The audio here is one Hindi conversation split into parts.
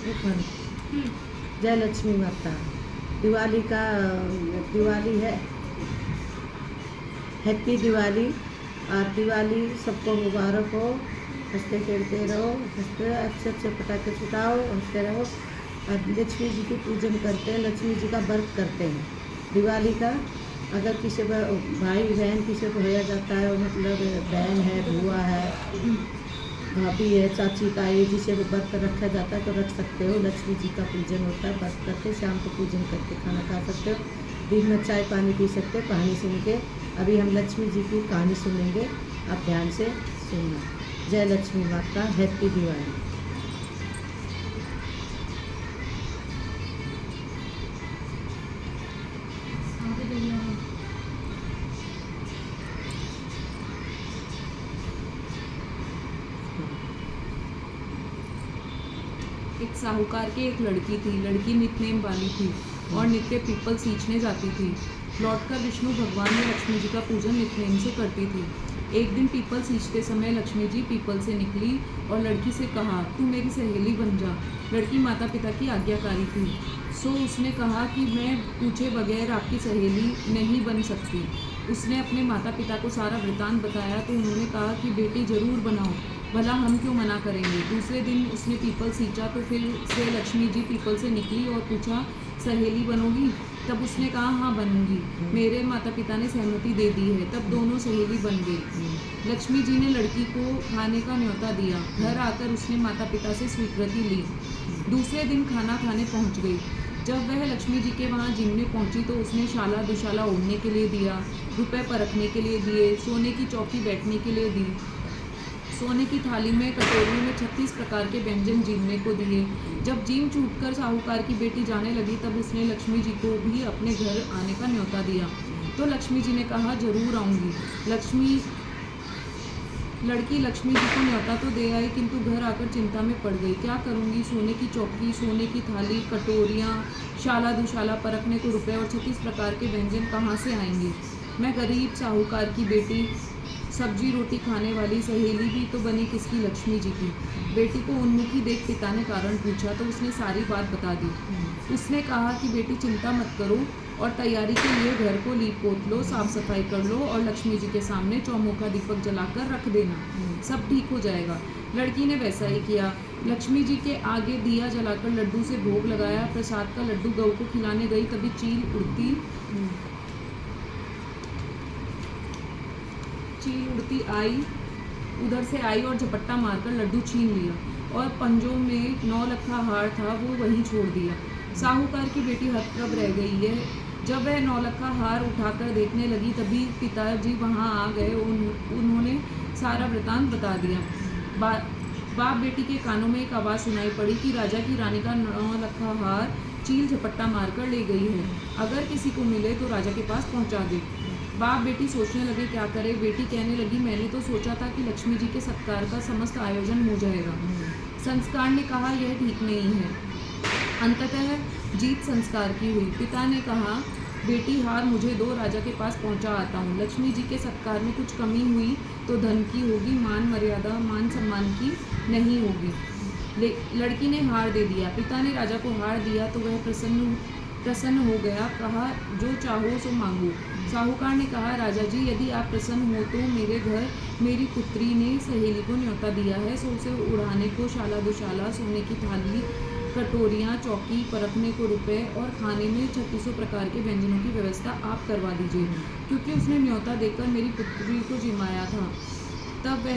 ऊपर जय लक्ष्मी माता। दिवाली का दिवाली है, हैप्पी दिवाली। और दिवाली सबको मुबारक हो। हंसते खेलते रहो, हंसते अच्छे अच्छे पटाखे छुटाओ, हंसते रहो। और लक्ष्मी जी की पूजन करते हैं, लक्ष्मी जी का व्रत करते हैं दिवाली का। अगर किसी भाई बहन किसी को होया जाता है, मतलब बहन है, बुआ है, भाभी है, चाची का ये जिसे व्रत रखा जाता है तो रख सकते हो। लक्ष्मी जी का पूजन होता है, व्रत करके शाम को पूजन करके खाना खा सकते हो। दिन में चाय पानी पी सकते हो कहानी सुन के। अभी हम लक्ष्मी जी की कहानी सुनेंगे, आप ध्यान से सुनना। जय लक्ष्मी माता, हैप्पी दिवाली। एक साहूकार की एक लड़की थी। लड़की नितनेम वाली थी और नित्य पीपल सींचने जाती थी। लौटकर विष्णु भगवान ने लक्ष्मी जी का पूजन नितनेम से करती थी। एक दिन पीपल सींचते समय लक्ष्मी जी पीपल से निकली और लड़की से कहा, तू मेरी सहेली बन जा। लड़की माता पिता की आज्ञाकारी थी, सो उसने कहा कि मैं पूछे बगैर आपकी सहेली नहीं बन सकती। उसने अपने माता पिता को सारा वृतांत बताया तो उन्होंने कहा कि बेटी जरूर बनाओ, भला हम क्यों मना करेंगे। दूसरे दिन उसने पीपल सींचा तो फिर से लक्ष्मी जी पीपल से निकली और पूछा, सहेली बनोगी? तब उसने कहा, हाँ बनूंगी। मेरे माता पिता ने सहमति दे दी है। तब दोनों सहेली बन गई। लक्ष्मी जी ने लड़की को खाने का न्योता दिया। घर आकर उसने माता पिता से स्वीकृति ली। दूसरे दिन खाना खाने पहुंच गई। जब वह लक्ष्मी जी के वहाँ जिमने पहुंची तो उसने शाला दुशाला ओढ़ने के लिए दिया, रुपए परखने के लिए दिए, सोने की चौकी बैठने के लिए दी, सोने की थाली में कटोरी में 36 प्रकार के व्यंजन जीमने को दिए। जब जीम छूटकर साहूकार की बेटी जाने लगी तब उसने लक्ष्मी जी को भी अपने घर आने का न्योता दिया। तो लक्ष्मी जी ने कहा, जरूर आऊँगी। लड़की लक्ष्मी जी को न्योता तो दे आई, किंतु घर आकर चिंता में पड़ गई। क्या करूँगी? सोने की चौकी, सोने की थाली, कटोरियाँ, शाला दुशाला परखने को रुपए और 36 प्रकार के व्यंजन कहाँ से आएंगे? मैं गरीब साहूकार की बेटी, सब्जी रोटी खाने वाली, सहेली भी तो बनी किसकी? लक्ष्मी जी की। बेटी को उन्मुखी देख पिता ने कारण पूछा तो उसने सारी बात बता दी। उसने कहा कि बेटी चिंता मत करो और तैयारी के लिए घर को लीप पोत लो, साफ सफाई कर लो और लक्ष्मी जी के सामने चौमुखा दीपक जलाकर रख देना, सब ठीक हो जाएगा। लड़की ने वैसा ही किया। लक्ष्मी जी के आगे दिया जलाकर लड्डू से भोग लगाया। प्रसाद का लड्डू गऊ को खिलाने गई, तभी चील उड़ती आई, उधर से आई और झपट्टा मारकर लड्डू छीन लिया और पंजों में 9 लखा हार था वो वहीं छोड़ दिया। साहूकार की बेटी हतप्रभ रह गई है। जब वह 9 लखा हार उठाकर देखने लगी तभी पिताजी वहां आ गए। उन्होंने सारा वृतांत बता दिया। बाप बेटी के कानों में एक आवाज़ सुनाई पड़ी कि राजा की रानी का 9 लखा हार चील झपट्टा मारकर ले गई है, अगर किसी को मिले तो राजा के पास पहुंचा दे। बाप बेटी सोचने लगे क्या करे। बेटी कहने लगी, मैंने तो सोचा था कि लक्ष्मी जी के सत्कार का समस्त आयोजन हो जाएगा। संस्कार ने कहा यह ठीक नहीं है। अंततः जीत संस्कार की हुई। पिता ने कहा, बेटी हार मुझे दो, राजा के पास पहुंचा आता हूँ। लक्ष्मी जी के सत्कार में कुछ कमी हुई तो धन की होगी, मान मर्यादा मान सम्मान की नहीं होगी। लड़की ने हार दे दिया। पिता ने राजा को हार दिया तो वह प्रसन्न हो गया। कहा, जो चाहो सो मांगो। साहूकार ने कहा, राजा जी यदि आप प्रसन्न हो तो मेरे घर मेरी पुत्री ने सहेली को न्योता दिया है, सो उसे उड़ाने को शाला दुशाला, सोने की थाली, कटोरियाँ, चौकी, परखने को रुपए और खाने में 3600 प्रकार के व्यंजनों की व्यवस्था आप करवा दीजिए, क्योंकि उसने न्योता देकर मेरी पुत्री को जिमाया था। तब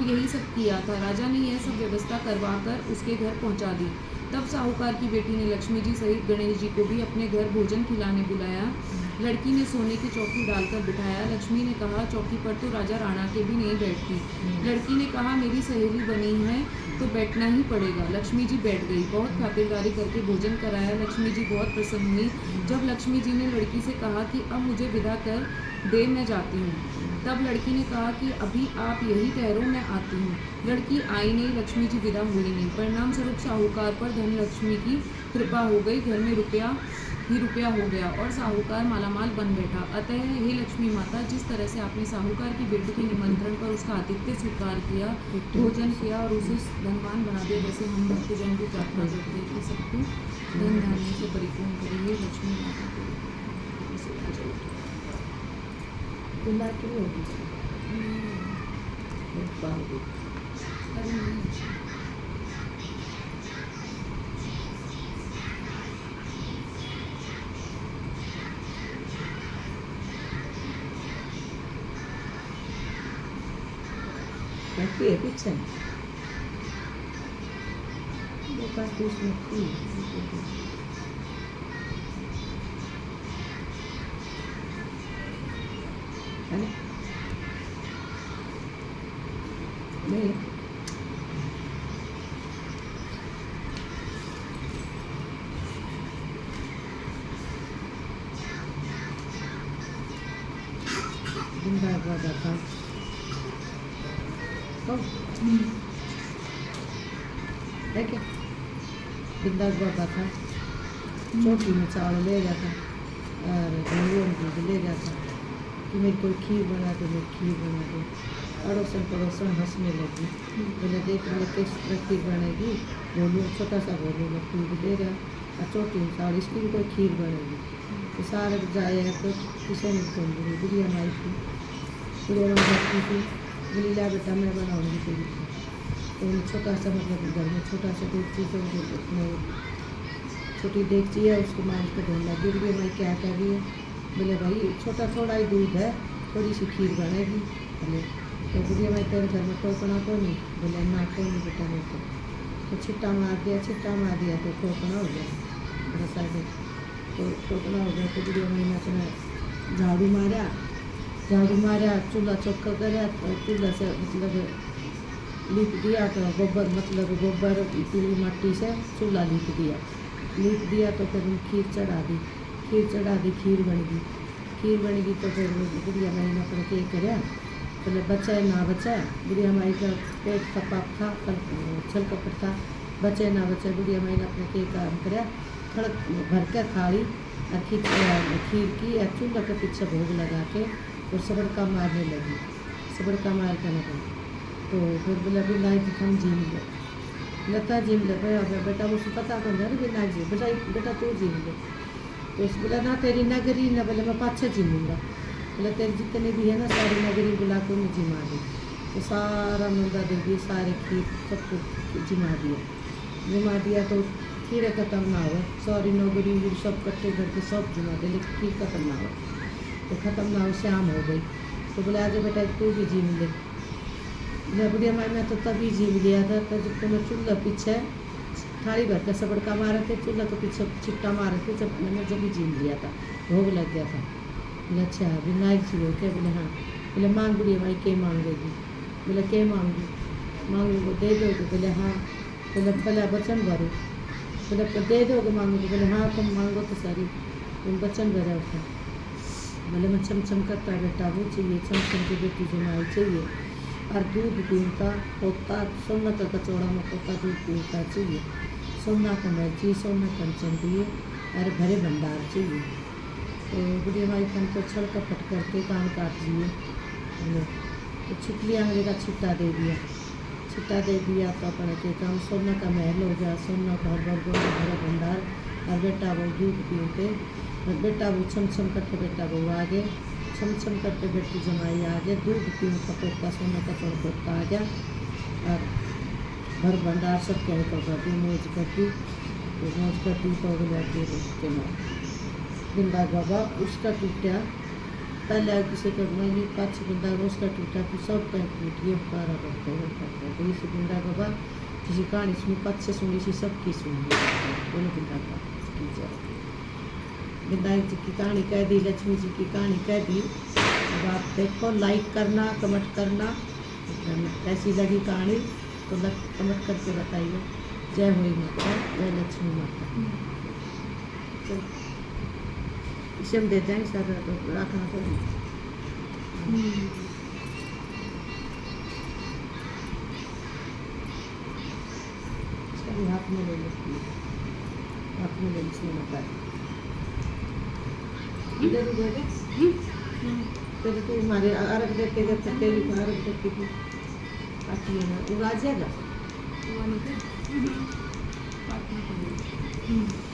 यही सब किया था। राजा ने यह सब व्यवस्था करवा कर उसके घर पहुंचा दी। तब साहूकार की बेटी ने लक्ष्मी जी सहित गणेश जी को भी अपने घर भोजन खिलाने बुलाया। लड़की ने सोने की चौकी डालकर बिठाया। लक्ष्मी ने कहा, चौकी पर तो राजा राणा के भी नहीं बैठती। लड़की ने कहा, मेरी सहेली बनी है तो बैठना ही पड़ेगा। लक्ष्मी जी बैठ गई। बहुत खातिरदारी करके भोजन कराया। लक्ष्मी जी बहुत प्रसन्न हुई। जब लक्ष्मी जी ने लड़की से कहा कि अब मुझे विदा कर दे, मैं जाती हूँ, तब लड़की ने कहा कि अभी आप यही ठहरो, मैं आती हूँ। लड़की आई नहीं, लक्ष्मी जी विदा हुई नहीं। परिणाम स्वरूप साहूकार पर धन लक्ष्मी की कृपा हो गई। घर में रुपया ही रुपया हो गया और साहूकार मालामाल बन बैठा। अतः हे लक्ष्मी माता, जिस तरह से आपने साहूकार की बेटी के निमंत्रण पर उसका आतिथ्य स्वीकार किया, भोजन किया और उसे धनवान बना दिया, जैसे हम भक्तजन की प्रार्थना करते हैं कि सबको धन धान्य से परिपूर्ण करिए लक्ष्मी माता को। बिंदा क्यों होगी बाबू अरे नहीं, रखी है पीछे वो पास बीच में थी है ना? नहीं बिंदा बाबा था तो है क्या बिंदास बाबा था चौकी में चावल ले गया था और गंगों में दूध ले गया था कि मेरी कोई खीर बना दो मेरी खीर बना दो। अड़ोसन पड़ोसन हंसने लगी। मैंने देख लिया किस तरह खीर बनेगी, बोलूँ छोटा सा बोलूँ मैं दूध ले गया और चौकी में चावल इसकी भी कोई खीर बनेगी। तो सारे जाए तो किसी ने फोन दी बुढ़िया माई थी बुढ़िया माई बच्ची थी बोली ला बेटा मैं बनाऊँगी तेरी खीर। तो छोटा सा मतलब घर में छोटा सा देख चीज़ छोटी देगची है उसको मांझ कर धोने लगी। बुढ़िया माई क्या कर रही है, बोले भाई छोटा थोड़ा ही दूध है थोड़ी सी खीर बनेगी। बोले तो बुढ़िया माई तेरे घर में टोकना को नहीं, बोले ना को नहीं बेटा मेरे को। तो छिट्टा मार दिया तो टोकना हो गया बसा दे तो टोकना हो गया। तो बुढ़िया माई ने अपना झाड़ू मारा चूल्हा चौका कराया चूल्हा से मतलब लीप दिया तो गोबर पीली मट्टी से चूल्हा लीप दिया तो फिर खीर चढ़ा दी खीर बन गई। तो फिर बुढ़िया माई ने अपने के कराया पहले बचाए ना बचाए बुढ़िया माई का पेट का पाप था छल कपट था बचे ना बचे। बुढ़िया माई ने अपने के काम कराया थड़क भर कर थाली और खीर की और चूल्हा के पीछे भोग लगा के और सबड़का मारने लगी। सबड़का मार कर तो फिर बोला विनायक जी हम जीम ले लता जीम ले बेटा मुझे पता कौन है विनायक जी बेटा तू जीम ले। तो उस बोला ना तेरी नगरी ना बोले मैं पाछे जीमूँगा। बोला तेरी जितने भी है ना सारी नगरी बुला के उन्हें जिमा दी। तो सारा मुंडा दे दिए सारे खीर सबको जिमा दिया तो खीर खत्म ना हो सारी नगरी सब कट्टे करके सब जिमा दे लेकिन खीर खत्म ना हो। तो ख़त्म ना हो शाम हो गई। तो बोले आगे बेटा तू भी जीम ले। मैं बुढ़िया माई मैं तो तभी जीम लिया था तो जब तो मैं चूल्हा पीछे थाली भर कर सबड़का मारे थे चूल्हा के पीछे छिट्टा मारे थे जब मैंने जब भी जीम लिया था भोग लग गया था। बोले अच्छा विनायक जी हो क्या? बोले हाँ। बोले मांग बुढ़िया माई के मांगेगी? बोले के मांगू दे दोगे? बोले हाँ। बोले भला वचन भरो? बोले दे दोगे मांगोगे? बोले हाँ तुम मांगो तो सारी तुम वचन भरा उसका। बोले मैं चमचम करता बेटा वो चाहिए चमचम की बेटी जमाई चाहिए और दूध पीता पोता सोना का कचौड़ा में पोता दूध पीता चाहिए सोना का मर्जी सोना कंचन दिए और भरे भंडार चाहिए। तो बुढ़िया माई कम को छड़ कपट करके कान काट लिए। तो छिटलियाँ मेरे छिट्टा दे दिया तो अपने के काम सोना का महल हो गया सोना का भर भरे भंडार और बेटा वो दूध पीते और बेटा वो छम करके बेटा वो आगे छम करके बेटी जमाई आगे दूध पीने का पोता सोना का चौड़ पोता आ गया और भर भंडार सब कह कर दी मौज करती तो बोला के नाम बिंदा बाबा उसका टूटा पहले किसी का मैंने पाँच बिंदा उसका टूटा तो सब कहीं टूट गया कारा करते हैं। तो इस बिंदा बाबा किसी कहानी सुनी पाँच से सुनी सी सबकी सुनी दोनों बिंदा बाबा विनायक जी की कहानी कह दी लक्ष्मी जी की कहानी कह दी। अब आप देखो लाइक करना कमेंट करना ऐसी लगी कहानी तो कमेंट करके बताइए। जय होई माता जय लक्ष्मी माता। तो इसे हम दे देंगे सर तो रखना तो हाथ में ले लो इसमें बताए। इधर उधर फिर तू हमारे अर्घ देख के जब तक तेरी को अर्घ देख के तू काटी है ना वो आ जाएगा हुआ नहीं थे काटना पड़ेगा